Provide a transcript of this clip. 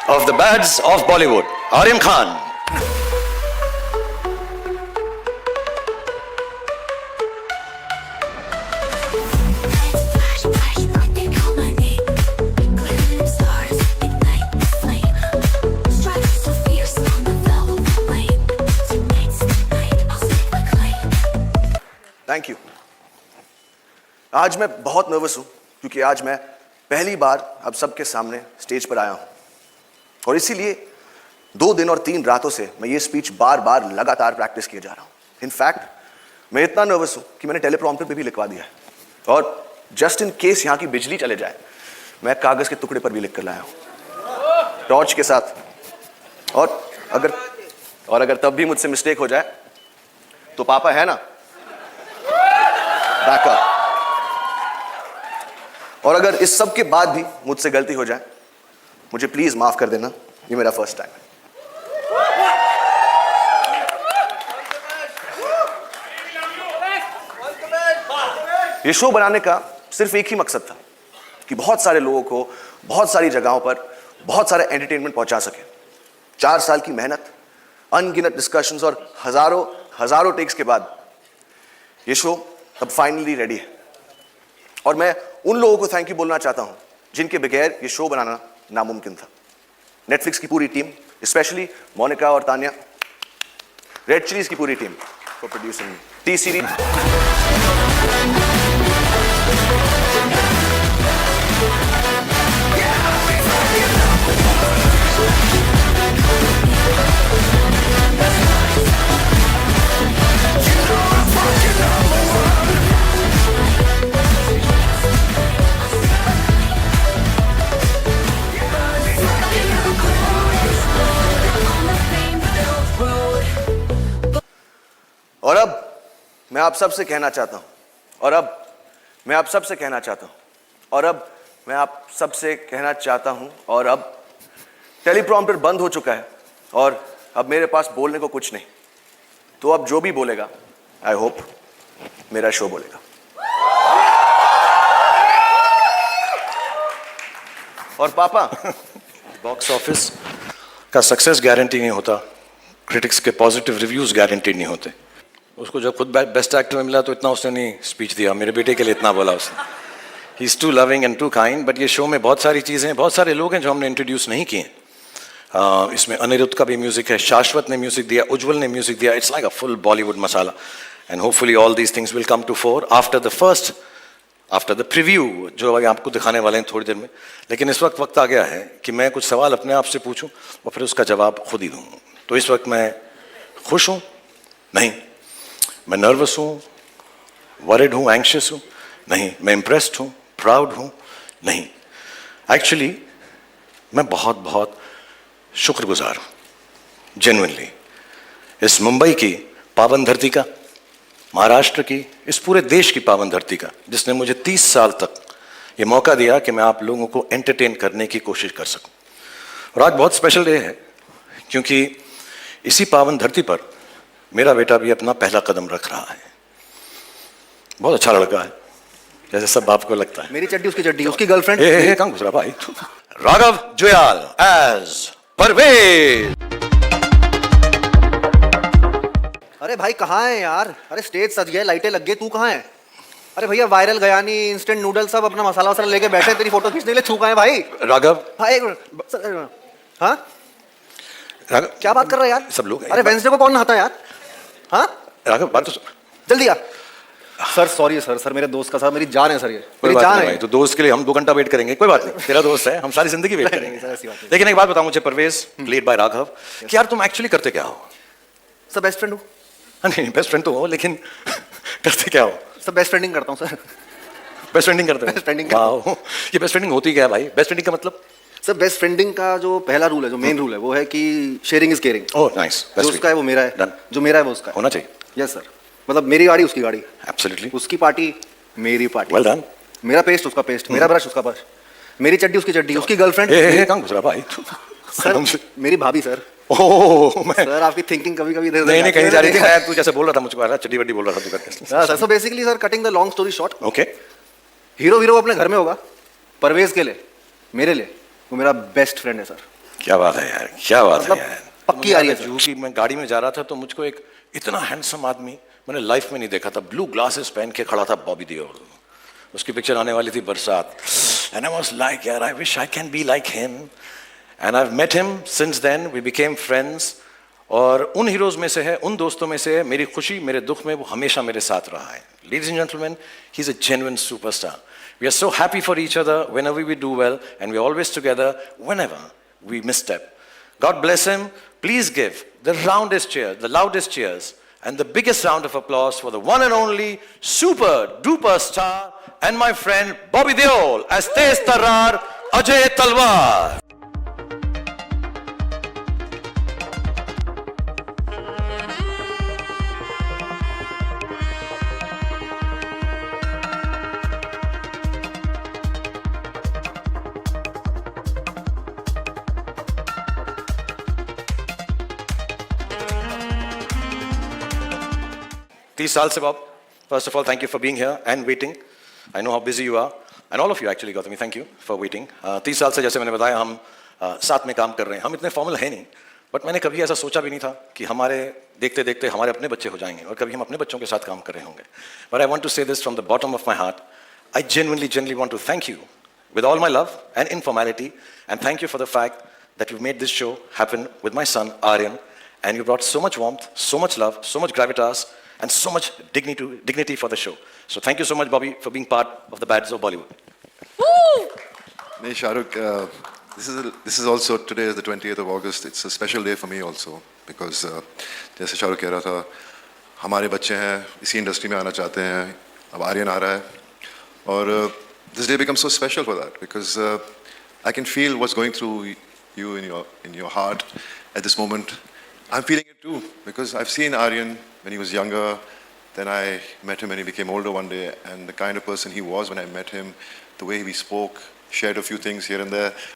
of the bads of Bollywood, Aryan Khan. Thank you. आज मैं बहुत नर्वस हूं क्योंकि आज मैं पहली बार आप सबके सामने स्टेज पर आया हूं और इसीलिए 2 दिन और 3 रातों से मैं ये स्पीच बार बार लगातार प्रैक्टिस किए जा रहा हूं। इनफैक्ट मैं इतना नर्वस हूं कि मैंने टेलीप्रॉम्प्टर पे भी लिखवा दिया है और जस्ट इन केस यहां की बिजली चले जाए मैं कागज के टुकड़े पर भी लिख कर लाया हूं टॉर्च के साथ। और अगर तब भी मुझसे मिस्टेक हो जाए तो पापा है ना बैकअप। और अगर इस सब के बाद भी मुझसे गलती हो जाए मुझे प्लीज माफ कर देना, ये मेरा फर्स्ट टाइम है। ये शो बनाने का सिर्फ एक ही मकसद था कि बहुत सारे लोगों को बहुत सारी जगहों पर बहुत सारे एंटरटेनमेंट पहुंचा सके। 4 साल की मेहनत, अनगिनत डिस्कशंस और हजारों टेक्स के बाद ये शो अब फाइनली रेडी है और मैं उन लोगों को थैंक यू बोलना चाहता हूं जिनके बगैर ये शो बनाना नामुमकिन था। नेटफ्लिक्स की पूरी टीम, स्पेशली मोनिका और तानिया, रेड चिलीज की पूरी team for producing T series. और अब मैं आप सबसे कहना चाहता हूं और अब मैं आप सबसे कहना चाहता हूं और अब मैं आप सबसे कहना चाहता हूं और अब टेलीप्रॉम्प्टर बंद हो चुका है और अब मेरे पास बोलने को कुछ नहीं। तो अब जो भी बोलेगा आई होप मेरा शो बोलेगा। और पापा, बॉक्स ऑफिस का सक्सेस गारंटी नहीं होता, क्रिटिक्स के पॉजिटिव रिव्यूज गारंटी नहीं होते। उसको जब खुद बेस्ट एक्टर में मिला तो इतना उसने नहीं स्पीच दिया, मेरे बेटे के लिए इतना बोला उसने। He is too loving and too kind. But ये शो में बहुत सारी चीज़ें, बहुत सारे लोग हैं जो हमने इंट्रोड्यूस नहीं किए। इसमें अनिरुद्ध का भी म्यूजिक है, शाश्वत ने म्यूजिक दिया, उज्जवल ने म्यूजिक दिया। It's like a full Bollywood masala and hopefully all these things will come to fore after the preview जो अभी आपको दिखाने वाले हैं थोड़ी देर में। लेकिन इस वक्त आ गया है कि मैं कुछ सवाल अपने आप से पूछूं और फिर उसका जवाब खुद ही दूं। तो इस वक्त मैं खुश हूं? नहीं। मैं नर्वस हूं, वरिड हूं, एंग्शियस हूं? नहीं। मैं इम्प्रेस्ड हूं, प्राउड हूं? नहीं। एक्चुअली मैं बहुत बहुत शुक्रगुजार हूं, जेन्युइनली, इस मुंबई की पावन धरती का, महाराष्ट्र की, इस पूरे देश की पावन धरती का, जिसने मुझे 30 साल तक ये मौका दिया कि मैं आप लोगों को एंटरटेन करने की कोशिश कर सकूं। और आज बहुत स्पेशल डे है क्योंकि इसी पावन धरती पर मेरा बेटा भी अपना पहला कदम रख रहा है। बहुत अच्छा लड़का है, जैसे सब बाप को लगता है। मेरी चड्डी उसकी चड्डी, उसकी गर्लफ्रेंड। कहां घुस रहा भाई? राघव जुयाल एज परवेज। अरे भाई कहाँ है यार? अरे स्टेज सज गया, लाइटें लग गई, तू कहाँ है? अरे भैया वायरल गयानी, इंस्टेंट नूडल सब अपना मसाला वसाला लेके बैठे, तेरी फोटो खींचने के लिए। तू कहाँ है भाई? राघव, भाई हाँ राघव क्या बात कर रहा है यार? सब लोग। अरे वेंसडे को कौन नहाता है यार? हाँ राघव बात तो जल्दी आ। सर सॉरी सर मेरे दोस्त का साथ, मेरी जान है सर, ये कोई मेरी बात जान नहीं है। भाई, तो दोस्त के लिए हम 2 घंटा वेट करेंगे, कोई बात नहीं, तेरा दोस्त है, हम सारी जिंदगी वेट करेंगे। लेकिन एक बात बताओ मुझे परवेज, प्लेड बाय राघव, कि यार तुम एक्चुअली करते क्या हो? सर बेस्ट फ्रेंड हूँ। नहीं, बेस्ट फ्रेंड तो हो, लेकिन करते क्या हो? सर बेस्ट फ्रेंडिंग करता हूँ सर। बेस्ट फ्रेंडिंग करते हो? बेस्ट फ्रेंडिंग। वाह, ये बेस्ट फ्रेंडिंग होती क्या है भाई? बेस्ट फ्रेंडिंग का मतलब? सर बेस्ट फ्रेंडिंग का जो पहला रूल है, जो मेन रूल है, वो है कि sharing is caring. Oh nice. जो उसका है वो मेरा है, Done. जो मेरा है वो उसका है। होना चाहिए। यस सर, मतलब मेरी गाड़ी उसकी गाड़ी, एब्सोल्युटली। उसकी पार्टी मेरी पार्टी। Well done. मेरा पेस्ट उसका पेस्ट, मेरा ब्रश उसका ब्रश, मेरी चड्डी उसकी चड्डी, उसकी गर्लफ्रेंड। कहां घुस रहा भाई? सर मेरी भाभी सर। ओह मैं सर आपकी थिंकिंग कभी कभी नहीं कहीं जा रही थी। मैं तू जैसे बोल रहा था मुझको आ रहा चड्डी वड्डी बोल रहा था तू करके। Sir basically sir, cutting the long story short, okay, hero अपने घर में होगा, परवेज के लिए, मेरे लिए वो मेरा बेस्ट फ्रेंड है सर। क्या बात है यार, क्या बात है मतलब यार। पक्की आ रही है सर। जू की मैं गाड़ी में जा रहा था तो मुझको एक इतना हैंडसम आदमी मैंने लाइफ में नहीं देखा था। ब्लू ग्लासेस पहन के खड़ा था बॉबी देओल। उसकी पिक्चर आने वाली थी बरसात, एंड आई वाज लाइक यार I wish I can be like him, and I have met him since then, we became friends. और उन हीरोज में से है, उन दोस्तों में से है, मेरी खुशी मेरे दुख में वो हमेशा मेरे साथ रहा है। Ladies and gentlemen, he's a genuine superstar. We are so happy for each other whenever we do well, and we're always together whenever we misstep. God bless him. Please give the roundest cheers, the loudest cheers, and the biggest round of applause for the one and only super duper star and my friend Bobby Deol as Tez Tarrar Ajay Talwar. तीस साल से Bob, first of all thank you for being here and waiting. I know how busy you are and all of you actually Gautami, thank you for waiting. 30 साल से जैसे मैंने बताया हम साथ में काम कर रहे हैं। हम इतने फॉर्मल हैं नहीं, बट मैंने कभी ऐसा सोचा भी नहीं था कि हमारे देखते देखते हमारे अपने बच्चे हो जाएंगे और कभी हम अपने बच्चों के साथ काम कर रहे होंगे। बट आई वॉन्ट टू से this from the bottom of my heart, I genuinely want to thank you with all my love and informality, and thank you for the fact that you made this show happen with my son Aryan, and you brought so much warmth, so much love, so much gravitas, and so much dignity for the show. So thank you so much, Bobby, for being part of the Bads of Bollywood. Hey, Shahrukh, this is also, today is the 20th of August. It's a special day for me also because जैसे शाहरुख कह रहा था, हमारे बच्चे हैं, इसी industry में आना चाहते हैं, अब आर्यन आ रहा है और this day becomes so special for that because I can feel what's going through you in your heart at this moment. I'm feeling it too because I've seen Aryan when he was younger. Then I met him when he became older one day, and the kind of person he was when I met him, the way we spoke, shared a few things here and there.